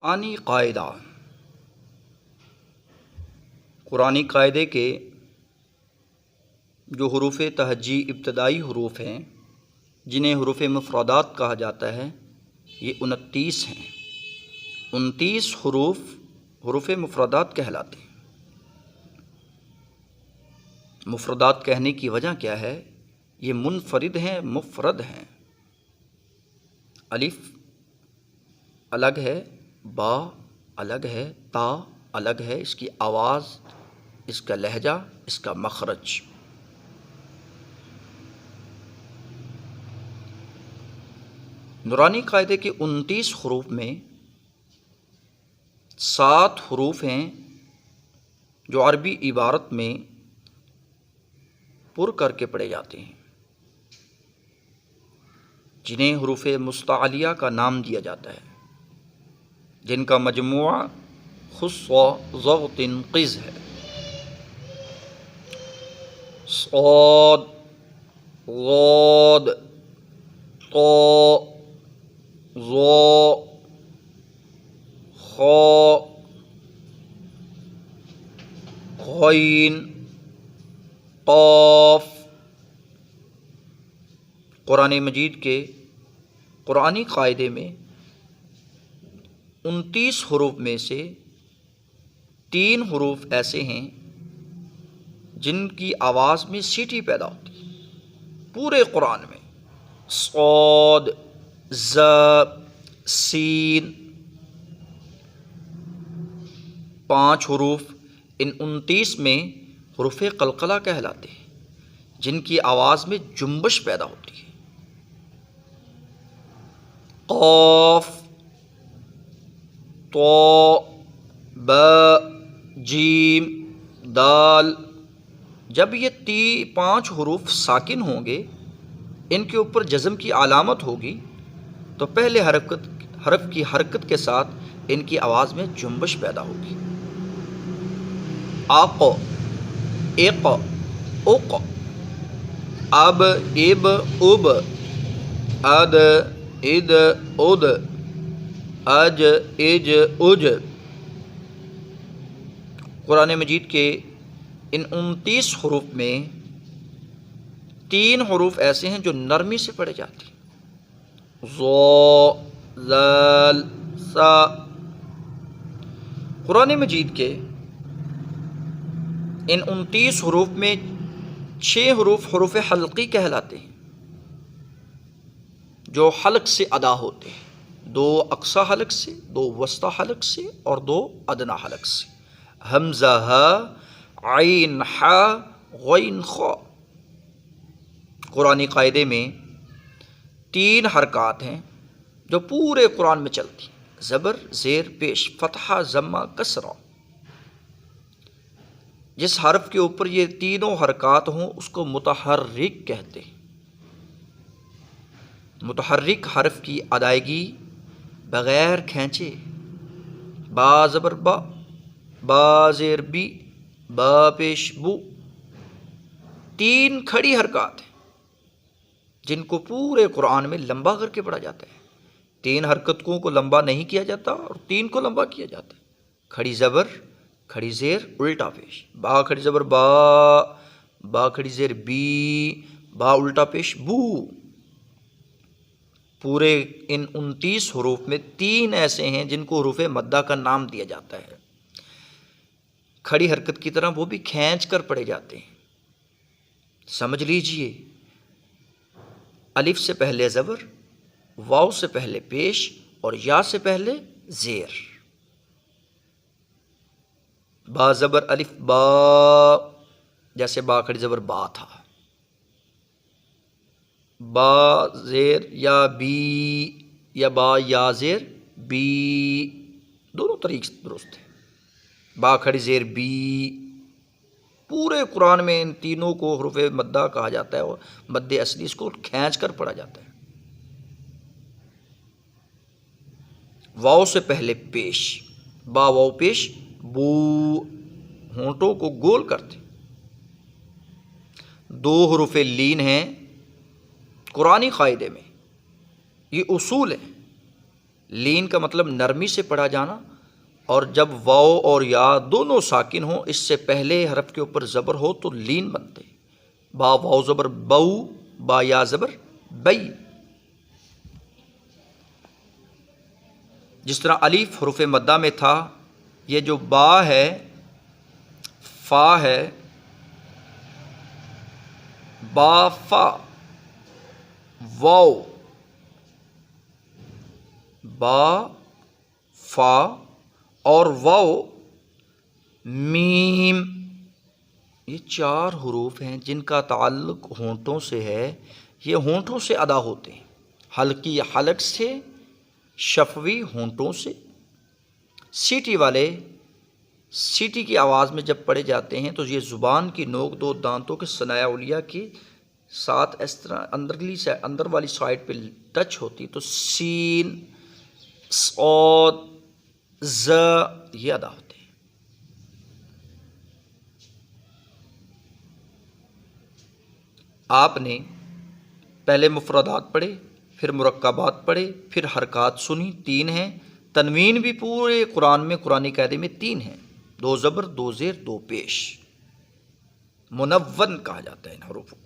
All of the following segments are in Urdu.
قرآنی قاعدہ قرآنی قاعدے کے جو حروف تہجی ابتدائی حروف ہیں جنہیں حروف مفردات کہا جاتا ہے یہ 29 ہیں۔ 29 حروف مفردات کہلاتے ہیں۔ مفردات کہنے کی وجہ کیا ہے؟ یہ منفرد ہیں، مفرد ہیں۔ الف الگ ہے، با الگ ہے، تا الگ ہے، اس کی آواز، اس کا لہجہ، اس کا مخرج۔ نورانی قاعدے کے 29 حروف میں 7 حروف ہیں جو عربی عبارت میں پر کر کے پڑھے جاتے ہیں، جنہیں حروف مستعلیہ کا نام دیا جاتا ہے، جن کا مجموعہ خص و ضغط قز ہے۔ صاد، ضاد، طا، ظا، خا، غین، قاف۔ قرآن مجید کے قرآنی قاعدے میں 29 حروف میں سے 3 حروف ایسے ہیں جن کی آواز میں سیٹی پیدا ہوتی ہے پورے قرآن میں۔ صاد، ز، سین، 5 حروف ان 29 میں حروف قلقلہ کہلاتے ہیں، جن کی آواز میں جنبش پیدا ہوتی ہے۔ قاف، طا، با، جیم، دال۔ جب یہ 5 حروف ساکن ہوں گے، ان کے اوپر جزم کی علامت ہوگی، تو پہلے حرف کی حرکت کے ساتھ ان کی آواز میں جنبش پیدا ہوگی۔ آق، اق، اق، اب، اب، اب، اد، اد، اد، اج، اج، اج۔ قرآن مجید کے ان 29 حروف میں 3 حروف ایسے ہیں جو نرمی سے پڑھے جاتے ہیں، ظا، ذال، سا۔ قرآن مجید کے ان 29 حروف میں 6 حروف حروف حلقی کہلاتے ہیں، جو حلق سے ادا ہوتے ہیں، 2 اقصی حلق سے، 2 وسطی حلق سے اور 2 ادنی حلق سے۔ حمزہ، ہا، عین، ہا، غین، خا۔ قرآنی قاعدے میں 3 حرکات ہیں جو پورے قرآن میں چلتی ہیں: زبر، زیر، پیش، فتحہ، ضمہ، کسرہ۔ جس حرف کے اوپر یہ تینوں حرکات ہوں اس کو متحرک کہتے ہیں۔ متحرک حرف کی ادائیگی بغیر کھینچے، با زبر با، با زیر بی، با پیش بو، 3 کھڑی حرکات ہیں جن کو پورے قرآن میں لمبا کر کے پڑھا جاتا ہے۔ 3 حرکتوں کو لمبا نہیں کیا جاتا اور 3 کو لمبا کیا جاتا ہے۔ کھڑی زبر، کھڑی زیر، الٹا پیش، با کھڑی زبر با، با کھڑی زیر بی، با الٹا پیش بو۔ پورے ان 29 حروف میں 3 ایسے ہیں جن کو حروف مدہ کا نام دیا جاتا ہے۔ کھڑی حرکت کی طرح وہ بھی کھینچ کر پڑھے جاتے ہیں۔ سمجھ لیجئے، الف سے پہلے زبر، واو سے پہلے پیش اور یا سے پہلے زیر۔ با زبر الف با، جیسے با کھڑی زبر با تھا۔ با زیر یا بی، یا با یا زیر بی، دونوں طریقے درست ہیں۔ با کھڑی زیر بی۔ پورے قرآن میں ان تینوں کو حروف مدہ کہا جاتا ہے اور مد اصلی اس کو کھینچ کر پڑھا جاتا ہے۔ واو سے پہلے پیش، با واو پیش بو، ہونٹوں کو گول کرتے۔ 2 حروف لین ہیں قرآنی قاعدے میں، یہ اصول ہیں، لین کا مطلب نرمی سے پڑھا جانا، اور جب واو اور یا دونوں ساکن ہوں، اس سے پہلے حرف کے اوپر زبر ہو تو لین بنتے، با واو زبر بو، با یا زبر بئی۔ جس طرح الف حروف مدہ میں تھا، یہ جو با ہے، فا ہے، با فا، واو، با فا اور واو میم، یہ چار حروف ہیں جن کا تعلق ہونٹوں سے ہے، یہ ہونٹوں سے ادا ہوتے ہیں، حلقی حلق سے، شفوی ہونٹوں سے۔ سیٹی والے سیٹی کی آواز میں جب پڑھے جاتے ہیں تو یہ زبان کی نوک دو دانتوں کے ثنایا علیہ کے ساتھ اس طرح اندر والی سائڈ پہ ٹچ ہوتی، تو سین، صاد، ز یہ ادا ہوتے ہیں۔ آپ نے پہلے مفردات پڑھے، پھر مرکبات پڑھے، پھر حرکات سنی، 3 ہیں۔ تنوین بھی پورے قرآن میں، قرآن قاعدے میں 3 ہیں، 2 زبر، 2 زیر، 2 پیش، منون کہا جاتا ہے ان حروفوں۔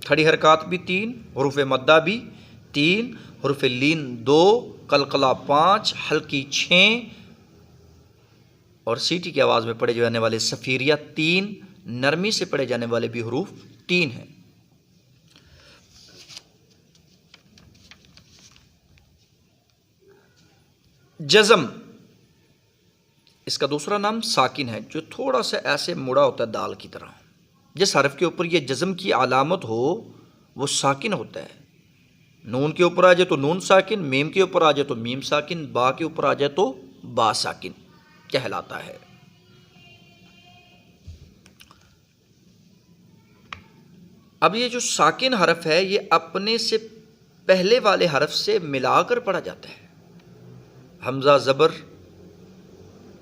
کھڑی حرکات بھی 3، حروف مدہ بھی 3، حروف لین 2، قلقلہ 5، حلقی 6، اور سیٹی کی آواز میں پڑھے جانے والے صفیریہ 3، نرمی سے پڑھے جانے والے بھی حروف 3 ہیں۔ جزم، اس کا دوسرا نام ساکن ہے، جو تھوڑا سا ایسے مڑا ہوتا ہے دال کی طرح۔ جس حرف کے اوپر یہ جزم کی علامت ہو وہ ساکن ہوتا ہے۔ نون کے اوپر آ جائے تو نون ساکن، میم کے اوپر آ جائے تو میم ساکن، با کے اوپر آ جائے تو با ساکن کہلاتا ہے۔ اب یہ جو ساکن حرف ہے یہ اپنے سے پہلے والے حرف سے ملا کر پڑھا جاتا ہے۔ حمزہ زبر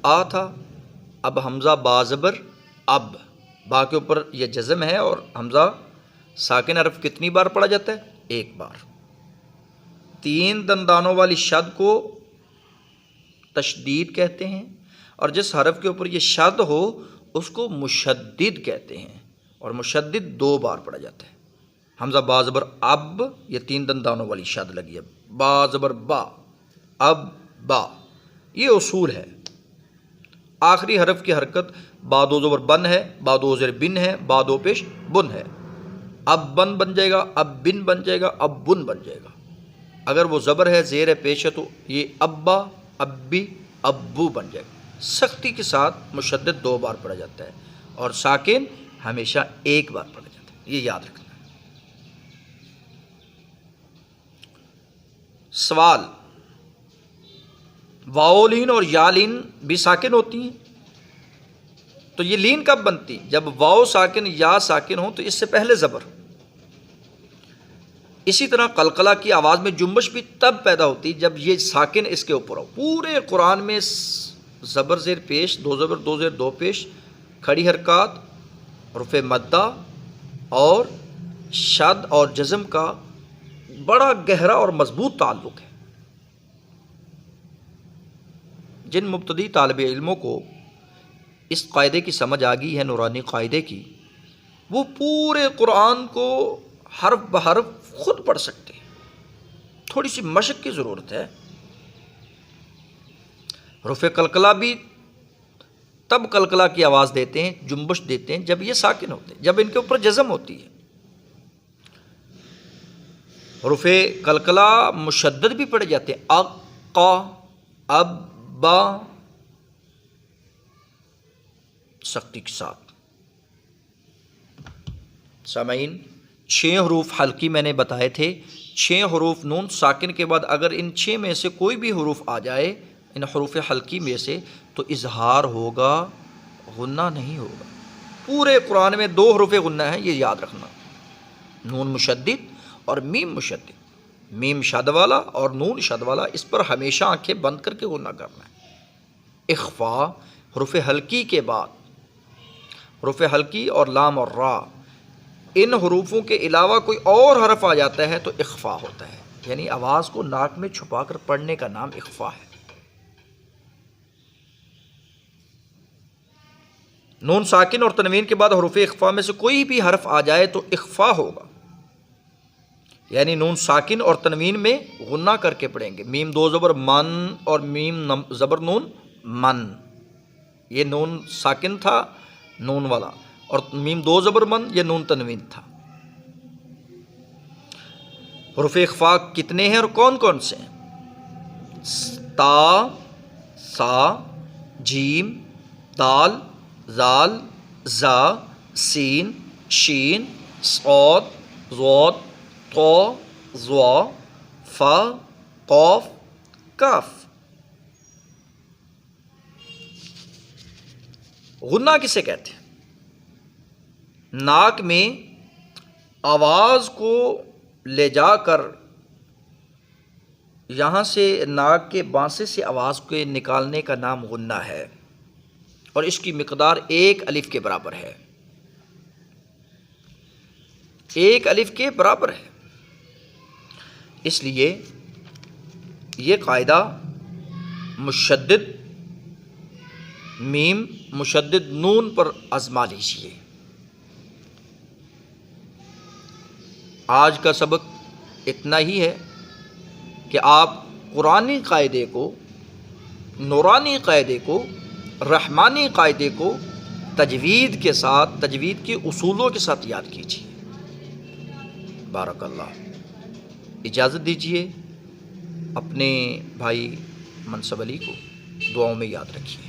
آ تھا، اب حمزہ با زبر اب، با کے اوپر یہ جزم ہے، اور حمزہ ساکن حرف کتنی بار پڑھا جاتا ہے؟ 1 بار۔ 3 دندانوں والی شد کو تشدید کہتے ہیں، اور جس حرف کے اوپر یہ شد ہو اس کو مشدد کہتے ہیں، اور مشدد 2 بار پڑھا جاتا ہے۔ حمزہ با زبر اب، یہ 3 دندانوں والی شد لگی ہے، با زبر با، اب با، یہ اصول ہے۔ آخری حرف کی حرکت با 2 زبر بن ہے، با 2 زیر بن ہے، با 2 پیش بن ہے۔ اب بن بن جائے گا، اب بن بن جائے گا، اب بن بن جائے گا۔ اگر وہ زبر ہے، زیر ہے، پیش ہے، تو یہ ابا، ابی، ابو بن جائے گا۔ سختی کے ساتھ مشدد 2 بار پڑھا جاتا ہے، اور ساکن ہمیشہ 1 بار پڑھا جاتا ہے، یہ یاد رکھنا ہے۔ سوال، واو لین اور یا لین بھی ساکن ہوتی ہیں، تو یہ لین کب بنتی؟ جب واو ساکن یا ساکن ہو تو اس سے پہلے زبر۔ اسی طرح قلقلہ کی آواز میں جنبش بھی تب پیدا ہوتی جب یہ ساکن اس کے اوپر ہو۔ پورے قرآن میں زبر زیر پیش، 2 زبر 2 زیر 2 پیش، کھڑی حرکات، حروف مدہ اور شد اور جزم کا بڑا گہرا اور مضبوط تعلق ہے۔ جن مبتدی طالب علموں کو اس قاعدے کی سمجھ آ گئی ہے، نورانی قاعدے کی، وہ پورے قرآن کو حرف بحرف خود پڑھ سکتے ہیں۔ تھوڑی سی مشق کی ضرورت ہے۔ حروف قلقلہ بھی تب قلقلہ کی آواز دیتے ہیں، جنبش دیتے ہیں، جب یہ ساکن ہوتے ہیں، جب ان کے اوپر جزم ہوتی ہے۔ حروف قلقلہ مشدد بھی پڑھے جاتے ہیں، اق، قا، اب، با، سختی کے ساتھ۔ سامعین، 6 حروف حلقی میں نے بتائے تھے۔ 6 حروف نون ساکن کے بعد اگر ان 6 میں سے کوئی بھی حروف آ جائے ان حروف حلقی میں سے تو اظہار ہوگا، غنہ نہیں ہوگا۔ پورے قرآن میں 2 حروف غنہ ہیں، یہ یاد رکھنا، نون مشدد اور میم مشدد۔ میم شد والا اور نون شد والا، اس پر ہمیشہ آنکھیں بند کر کے غنہ کرنا ہے۔ اخفا، حروف حلقی کے بعد حروف حلقی اور لام اور را، ان حروفوں کے علاوہ کوئی اور حرف آ جاتا ہے تو اخفا ہوتا ہے۔ یعنی آواز کو ناک میں چھپا کر پڑھنے کا نام اخفا ہے۔ نون ساکن اور تنوین کے بعد حروف اخفا میں سے کوئی بھی حرف آ جائے تو اخفا ہوگا، یعنی نون ساکن اور تنوین میں غنہ کر کے پڑھیں گے۔ میم دو زبر من اور میم زبر نون من، یہ نون ساکن تھا نون والا، اور میم دو زبر من یہ نون تنوین تھا۔ حروف اخفا کتنے ہیں اور کون کون سے ہیں؟ تا، سا، جیم، دال، زال، زا، سین، شین، صاد، ضاد، طا، ظا، فا، قاف، کاف۔ غنہ کسے کہتے ہیں؟ ناک میں آواز کو لے جا کر یہاں سے ناک کے بانسے سے آواز کو نکالنے کا نام غنہ ہے، اور اس کی مقدار 1 الف کے برابر ہے، 1 الف کے برابر ہے۔ اس لیے یہ قاعدہ مشدد میم مشدد نون پر آزما لیجیے۔ آج کا سبق اتنا ہی ہے کہ آپ قرآنی قاعدے کو، نورانی قاعدے کو، رحمانی قاعدے کو تجوید کے ساتھ، تجوید کے اصولوں کے ساتھ یاد کیجیے۔ بارک اللہ۔ اجازت دیجیے، اپنے بھائی منصب علی کو دعاؤں میں یاد رکھیے۔